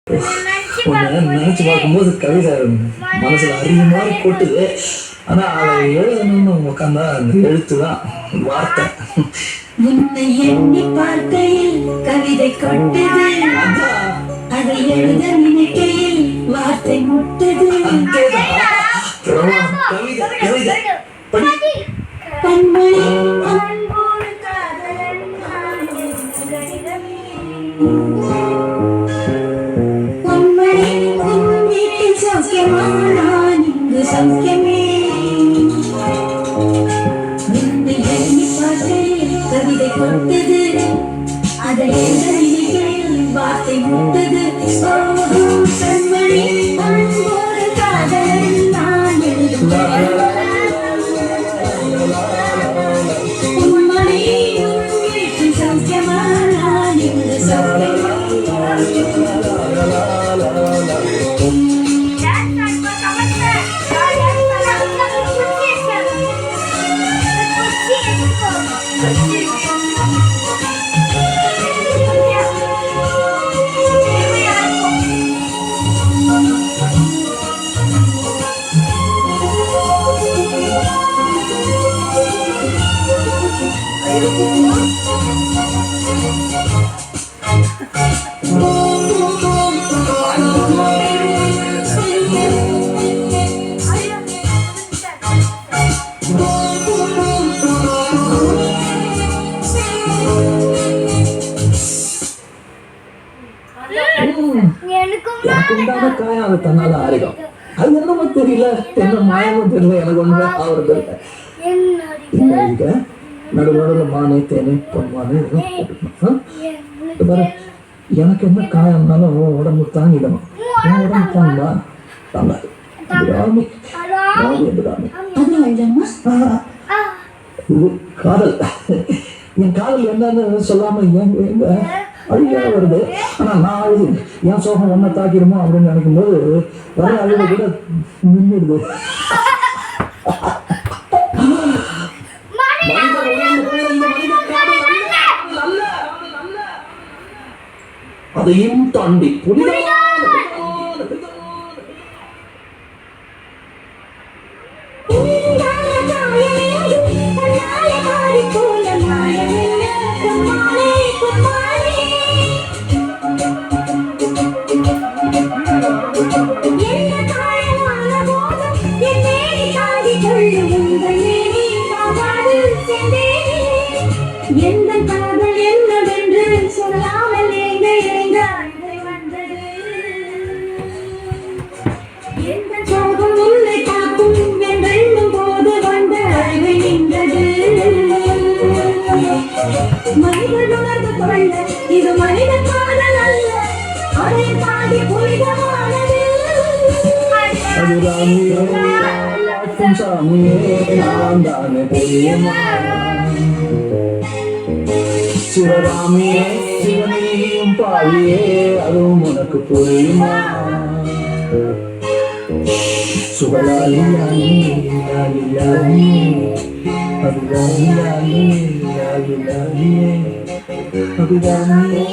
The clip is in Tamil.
உன்னை நினைச்சு பார்க்கும்போது கவிதை மனசுல அறிவு மாதிரி கொட்டுது. ஆனா அதை எழுதணும்னு உட்காந்தா அந்த எழுத்துதான் வார்த்தை. உன்னை எண்ணி பார்க்கையில் கவிதை கொட்டுது, அதை எழுத நினைக்கையில் வார்த்தை முட்டுது. கவிதை கவிதை படி. பன்மொழி சௌக்கியமே உன்னை எண்ணி பார்க்கையில் கவிதை கொட்டது, அதை எழுத வார்த்தை முட்டது. கண்மணி ஒரு காதல் நான் உன்மணி வீட்டு சௌக்கியமா நான் இங்கு சௌக்கியமா. காயம் அது தன்னால ஆறிடும். அது என்னமோ தெரியல, என்ன மாயமும் தெரியல, எனக்கு ஒண்ணுமே ஆகுறது இல்லை. நடுநடுல மானே தேனே பொன்மானே பாரு. எனக்கு என்ன காயம்னாலும் உடம்பு தாங்கிடணும். உடம்பு தாங்குமா தாங்காது. காதல் என் காதல் என்னன்னு சொல்லாம எங்க அழுகா வருது. ஆனா நான் அழுது என் சோகம் ஒன்ன தாக்கிடுமோ அப்படின்னு நினைக்கும் போது வர அழுக கூட நின்றுடுது. அதையும் தாண்டி புனிதமான எந்த காதல் என்னவென்று சொல்லாமல் எங்க எங்க வந்தது. எந்த சோகம் உன்னை காக்கும் என்றெண்ணும் போது வந்த அழுகை நின்றது. மனிதன் உணர்ந்து கொள்ள இது மனித காதல் அல்ல, அதை பாடி புனிதமானது. சிவராமியே சிவனையும் பாவியே அதுவும் உனக்கு புரியுமா? சுபலாலி லாலி லாலி லாலி அபிராமி லாலி லாலி லாலியே அபிராமியே